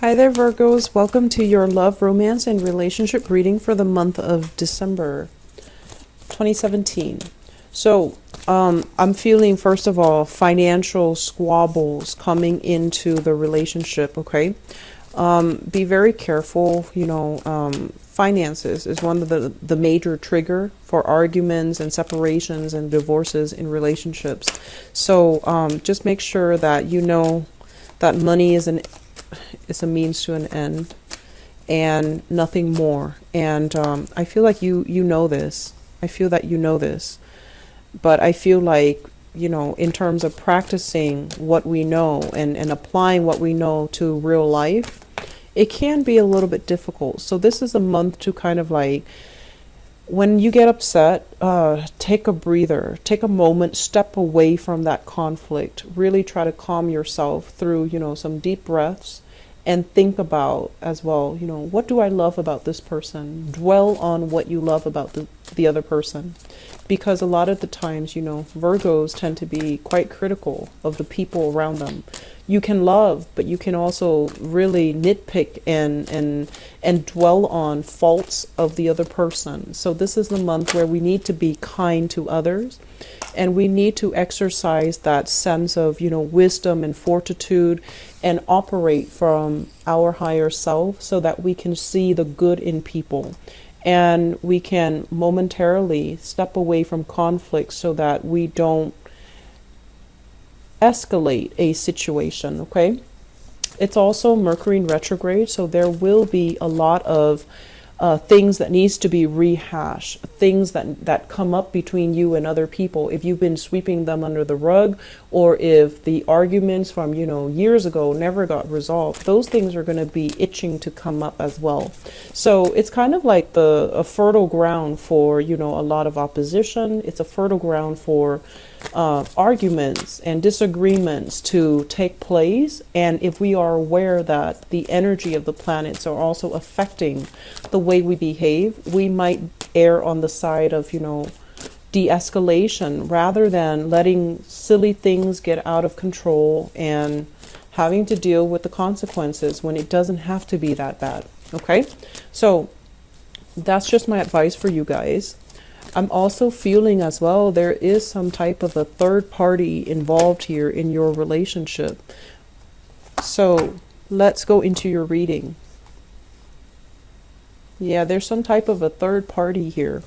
Hi there, Virgos. Welcome to your love, romance, and relationship reading for the month of December 2017. So, I'm feeling, first of all, financial squabbles coming into the relationship, okay? Be very careful, finances is one of the major trigger for arguments and separations and divorces in relationships. So, just make sure that you know that money is a means to an end and nothing more. And I feel like you know this. I feel that you know this. But I feel like, in terms of practicing what we know and applying what we know to real life, it can be a little bit difficult. So this is a month to kind of like, when you get upset, take a breather, take a moment, step away from that conflict, really try to calm yourself through, some deep breaths, and think about as well, what do I love about this person? Dwell on what you love about the other person. Because a lot of the times, Virgos tend to be quite critical of the people around them. You can love, but you can also really nitpick and dwell on faults of the other person. So this is the month where we need to be kind to others, and we need to exercise that sense of, wisdom and fortitude, and operate from our higher self so that we can see the good in people. And we can momentarily step away from conflict so that we don't escalate a situation, okay? It's also Mercury in retrograde, so there will be a lot of things that needs to be rehashed, things that come up between you and other people. If you've been sweeping them under the rug, or if the arguments from, years ago never got resolved, those things are going to be itching to come up as well. So it's kind of like a fertile ground for, a lot of opposition. It's a fertile ground for arguments and disagreements to take place. And if we are aware that the energy of the planets are also affecting the way we behave, we might err on the side of, de-escalation rather than letting silly things get out of control and having to deal with the consequences when it doesn't have to be that bad. Okay, so that's just my advice for you guys. I'm also feeling as well there is some type of a third party involved here in your relationship. So let's go into your reading. Yeah, there's some type of a third party here.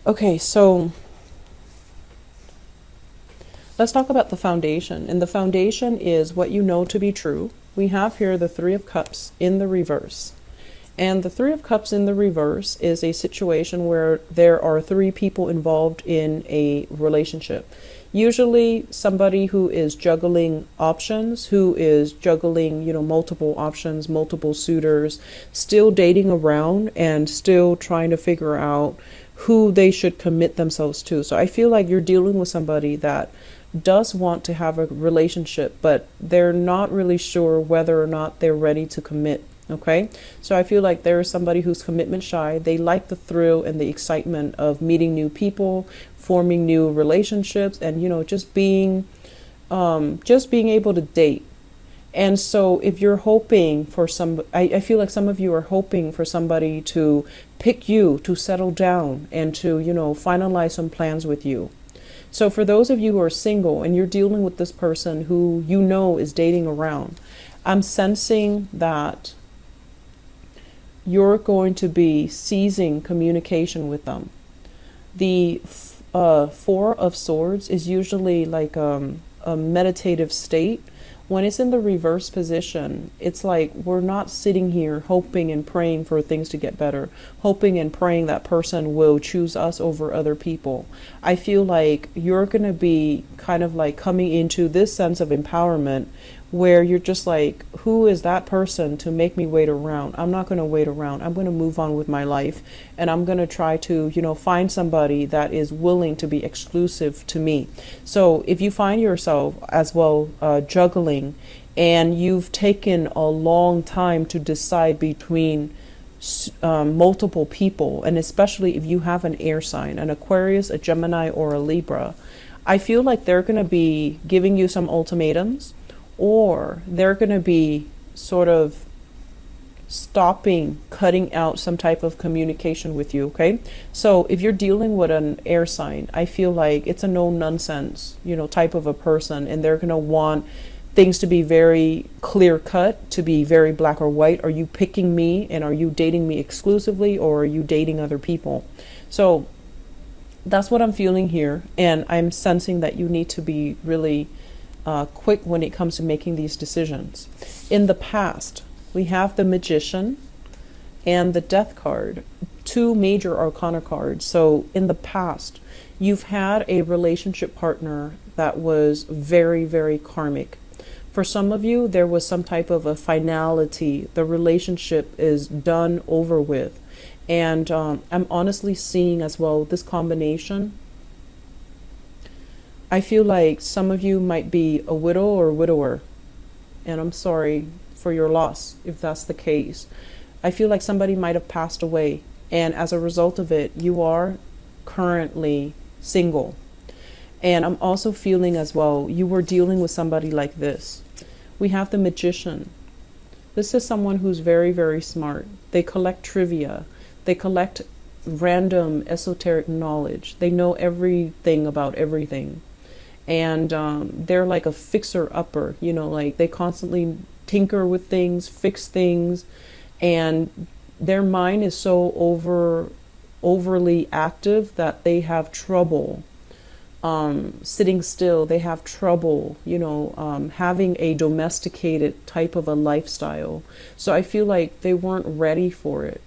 Okay, so let's talk about the foundation. And the foundation is what you know to be true. We have here the Three of Cups in the reverse. And the Three of Cups in the reverse is a situation where there are three people involved in a relationship. Usually somebody who is juggling options, who is juggling, multiple options, multiple suitors, still dating around and still trying to figure out who they should commit themselves to. So I feel like you're dealing with somebody that does want to have a relationship, but they're not really sure whether or not they're ready to commit. Okay, so I feel like there is somebody who's commitment shy. They like the thrill and the excitement of meeting new people, forming new relationships, and just being able to date. And so if you're hoping for I feel like some of you are hoping for somebody to pick you, to settle down, and to finalize some plans with you. So for those of you who are single and you're dealing with this person who is dating around, I'm sensing that you're going to be seizing communication with them. The Four of Swords is usually like a meditative state. When it's in the reverse position, it's like we're not sitting here hoping and praying for things to get better, hoping and praying that person will choose us over other people. I feel like you're going to be kind of like coming into this sense of empowerment where you're just like, who is that person to make me wait around? I'm not going to wait around. I'm going to move on with my life, and I'm going to try to, find somebody that is willing to be exclusive to me. So if you find yourself as well juggling, and you've taken a long time to decide between multiple people, and especially if you have an air sign, an Aquarius, a Gemini, or a Libra, I feel like they're going to be giving you some ultimatums, or they're going to be sort of stopping, cutting out some type of communication with you, okay? So if you're dealing with an air sign, I feel like it's a no nonsense, type of a person, and they're going to want things to be very clear cut, to be very black or white. Are you picking me, and are you dating me exclusively, or are you dating other people? So that's what I'm feeling here, and I'm sensing that you need to be really quick when it comes to making these decisions. In the past, we have the Magician and the Death card, two major arcana cards. So in the past, you've had a relationship partner that was very, very karmic. For some of you, there was some type of a finality. The relationship is done, over with. And I'm honestly seeing as well this combination. I feel like some of you might be a widow or widower. And I'm sorry for your loss if that's the case. I feel like somebody might have passed away, and as a result of it, you are currently single. And I'm also feeling as well, you were dealing with somebody like this. We have the Magician. This is someone who's very, very smart. They collect trivia. They collect random esoteric knowledge. They know everything about everything. And they're like a fixer-upper, like they constantly tinker with things, fix things, and their mind is so overly active that they have trouble sitting still. They have trouble, having a domesticated type of a lifestyle. So I feel like they weren't ready for it,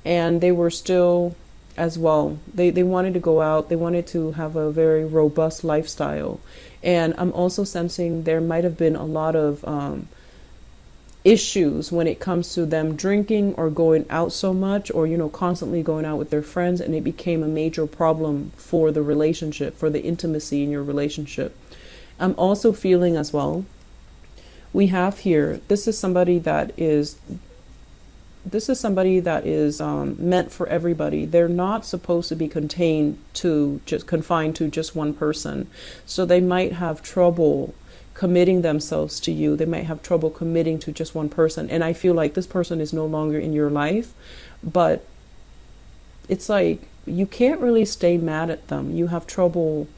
and they were still as well. They wanted to go out. They wanted to have a very robust lifestyle. And I'm also sensing there might have been a lot of issues when it comes to them drinking or going out so much, or, constantly going out with their friends. And it became a major problem for the relationship, for the intimacy in your relationship. I'm also feeling as well, we have here, this is somebody that is meant for everybody. They're not supposed to be confined to just one person. So they might have trouble committing themselves to you. They might have trouble committing to just one person. And I feel like this person is no longer in your life, but it's like you can't really stay mad at them. You have trouble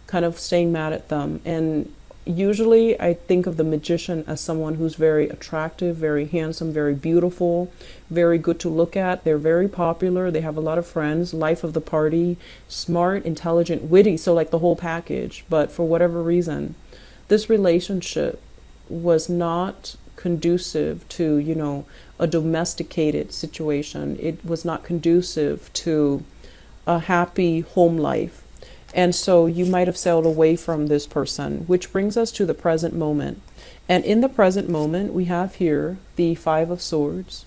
kind of staying mad at them. And usually I think of the Magician as someone who's very attractive, very handsome, very beautiful, very good to look at. They're very popular. They have a lot of friends, life of the party, smart, intelligent, witty. So like the whole package. But for whatever reason, this relationship was not conducive to, a domesticated situation. It was not conducive to a happy home life. And so you might have sailed away from this person, which brings us to the present moment. And in the present moment, we have here the Five of Swords.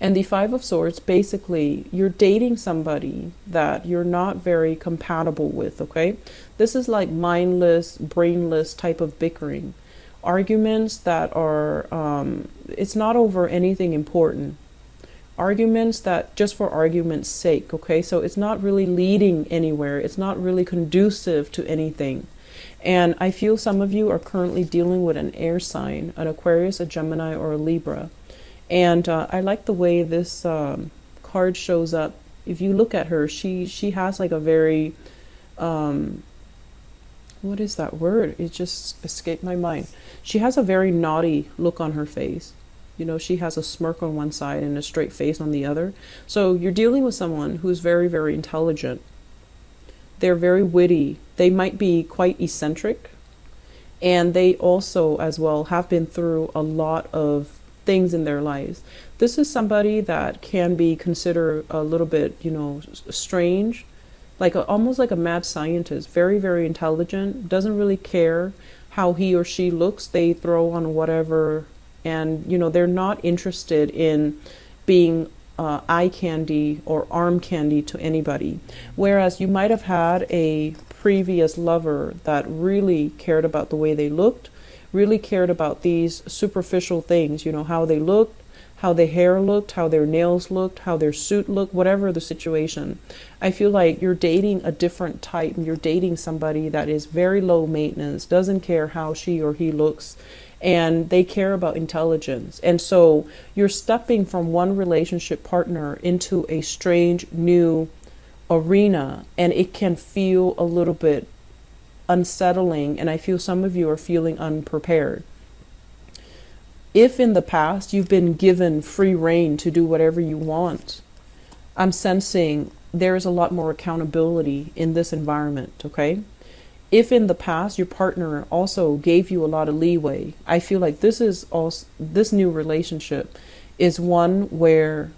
And the Five of Swords, basically, you're dating somebody that you're not very compatible with, okay? This is like mindless, brainless type of bickering. Arguments that are, it's not over anything important. Arguments that just for argument's sake, okay? So it's not really leading anywhere. It's not really conducive to anything. And I feel some of you are currently dealing with an air sign, an Aquarius, a Gemini, or a Libra. And I like the way this card shows up. If you look at her, she has like a very, what is that word? It just escaped my mind. She has a very naughty look on her face. She has a smirk on one side and a straight face on the other. So you're dealing with someone who's very, very intelligent. They're very witty. They might be quite eccentric. And they also, as well, have been through a lot of things in their lives. This is somebody that can be considered a little bit, strange, like almost like a mad scientist, very, very intelligent, doesn't really care how he or she looks. They throw on whatever, and, they're not interested in being eye candy or arm candy to anybody. Whereas you might have had a previous lover that really cared about the way they looked, really cared about these superficial things, how they looked, how their hair looked, how their nails looked, how their suit looked, whatever the situation. I feel like you're dating a different type. You're dating somebody that is very low maintenance, doesn't care how she or he looks, and they care about intelligence. And so you're stepping from one relationship partner into a strange new arena, and it can feel a little bit unsettling, and I feel some of you are feeling unprepared. If in the past you've been given free rein to do whatever you want, I'm sensing there is a lot more accountability in this environment, okay? If in the past your partner also gave you a lot of leeway, I feel like this new relationship is one where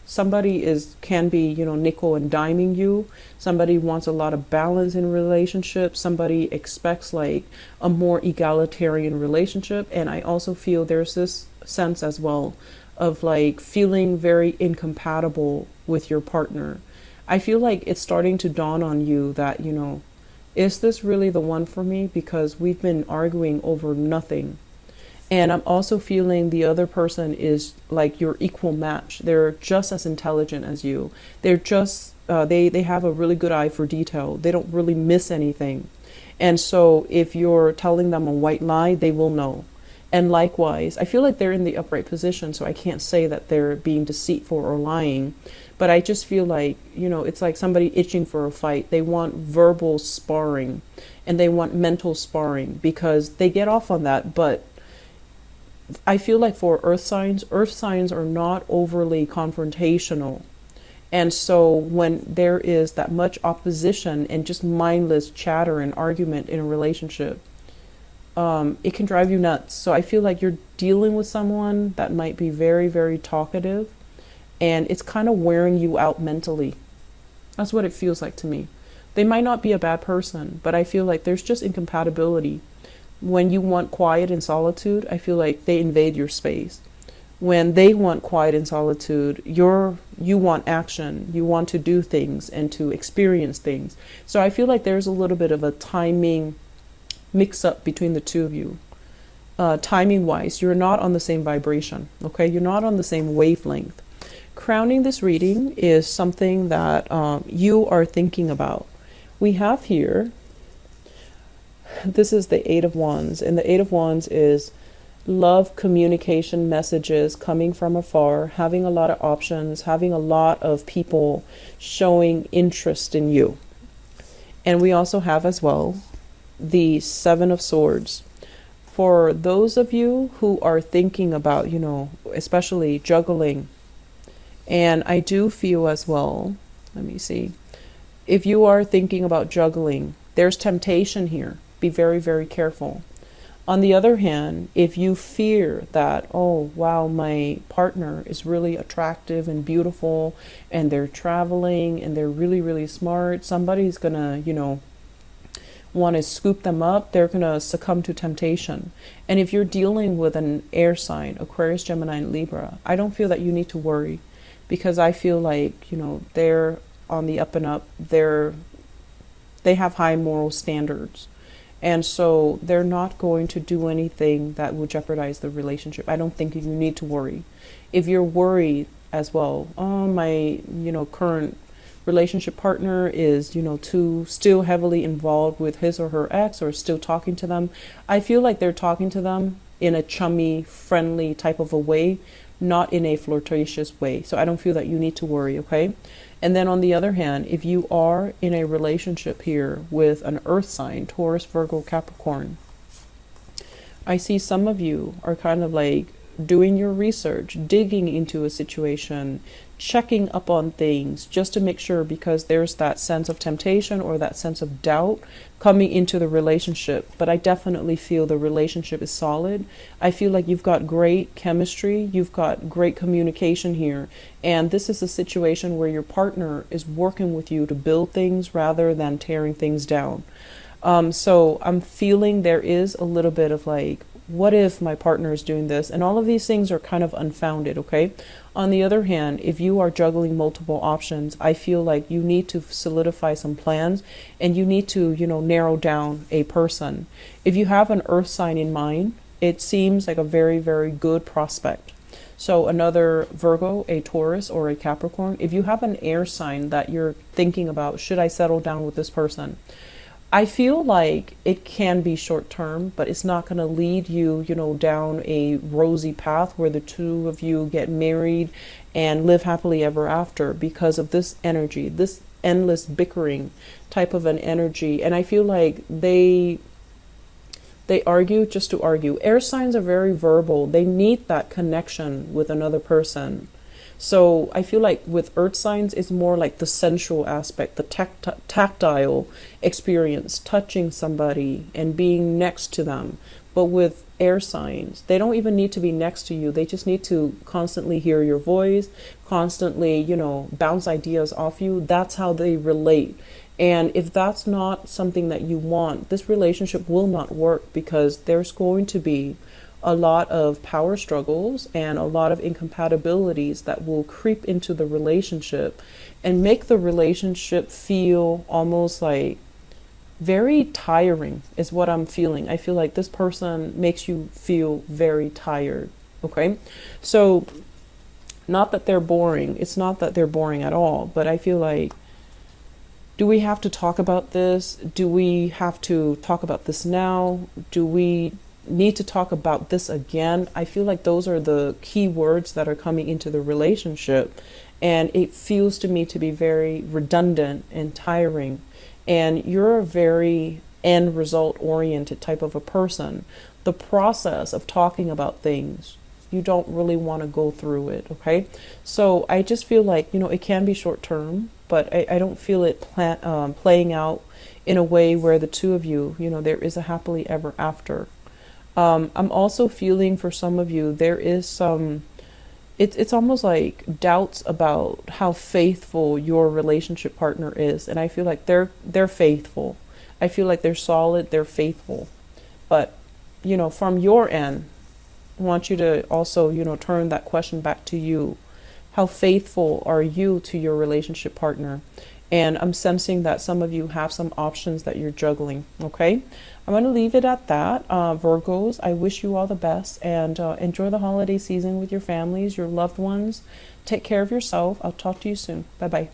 somebody can be, nickel and diming you. Somebody wants a lot of balance in relationships. Somebody expects like a more egalitarian relationship. And I also feel there's this sense as well of like feeling very incompatible with your partner. I feel like it's starting to dawn on you that, is this really the one for me? Because we've been arguing over nothing. And I'm also feeling the other person is like your equal match. They're just as intelligent as you. They're just, they have a really good eye for detail. They don't really miss anything. And so if you're telling them a white lie, they will know. And likewise, I feel like they're in the upright position, so I can't say that they're being deceitful or lying. But I just feel like, it's like somebody itching for a fight. They want verbal sparring and they want mental sparring because they get off on that. But I feel like for earth signs are not overly confrontational. And so when there is that much opposition and just mindless chatter and argument in a relationship, it can drive you nuts. So I feel like you're dealing with someone that might be very, very talkative, and it's kind of wearing you out mentally. That's what it feels like to me. They might not be a bad person, but I feel like there's just incompatibility. When you want quiet and solitude, I feel like they invade your space. When they want quiet and solitude, you want action. You want to do things and to experience things. So I feel like there's a little bit of a timing mix up between the two of you. Timing wise, you're not on the same vibration, okay? You're not on the same wavelength. Crowning this reading is something that you are thinking about. We have here, this is the Eight of Wands, and the Eight of Wands is love, communication, messages coming from afar, having a lot of options, having a lot of people showing interest in you. And we also have as well the Seven of Swords. For those of you who are thinking about, especially juggling, and I do feel as well, let me see, if you are thinking about juggling, there's temptation here. Be very, very careful. On the other hand, if you fear that, oh, wow, my partner is really attractive and beautiful, and they're traveling and they're really, really smart, somebody's gonna, want to scoop them up, they're going to succumb to temptation. And if you're dealing with an air sign, Aquarius, Gemini, and Libra, I don't feel that you need to worry, because I feel like, they're on the up and up. They have high moral standards. And so they're not going to do anything that will jeopardize the relationship. I don't think you need to worry. If you're worried as well, oh, my, current relationship partner is, too still heavily involved with his or her ex, or still talking to them. I feel like they're talking to them in a chummy, friendly type of a way, not in a flirtatious way. So I don't feel that you need to worry, okay? And then on the other hand, if you are in a relationship here with an earth sign, Taurus, Virgo, Capricorn, I see some of you are kind of like doing your research, digging into a situation, checking up on things just to make sure, because there's that sense of temptation or that sense of doubt coming into the relationship. But I definitely feel the relationship is solid. I feel like you've got great chemistry, you've got great communication here, and this is a situation where your partner is working with you to build things rather than tearing things down. So I'm feeling there is a little bit of like, what if my partner is doing this? And all of these things are kind of unfounded, okay? On the other hand, if you are juggling multiple options, I feel like you need to solidify some plans, and you need to, narrow down a person. If you have an earth sign in mind, it seems like a very, very good prospect. So another Virgo, a Taurus, or a Capricorn, if you have an air sign that you're thinking about, should I settle down with this person? I feel like it can be short term, but it's not going to lead you, down a rosy path where the two of you get married and live happily ever after because of this energy, this endless bickering type of an energy. And I feel like they argue just to argue. Air signs are very verbal. They need that connection with another person. So I feel like with earth signs, it's more like the sensual aspect, the tactile experience, touching somebody and being next to them. But with air signs, they don't even need to be next to you. They just need to constantly hear your voice, constantly, bounce ideas off you. That's how they relate. And if that's not something that you want, this relationship will not work, because there's going to be a lot of power struggles and a lot of incompatibilities that will creep into the relationship and make the relationship feel almost like very tiring, is what I'm feeling. I feel like this person makes you feel very tired. Okay. So not that they're boring. It's not that they're boring at all, but I feel like, do we have to talk about this? Do we have to talk about this now? Do we need to talk about this again? I feel like those are the key words that are coming into the relationship. And it feels to me to be very redundant and tiring. And you're a very end result oriented type of a person. The process of talking about things, you don't really want to go through it. Okay. So I just feel like, it can be short term, but I don't feel it playing out in a way where the two of you, there is a happily ever after. I'm also feeling for some of you, there is some, it's almost like doubts about how faithful your relationship partner is. And I feel like they're faithful. I feel like they're solid, they're faithful. But, from your end, I want you to also, turn that question back to you. How faithful are you to your relationship partner? And I'm sensing that some of you have some options that you're juggling. Okay. I'm going to leave it at that. Virgos, I wish you all the best, and enjoy the holiday season with your families, your loved ones. Take care of yourself. I'll talk to you soon. Bye-bye.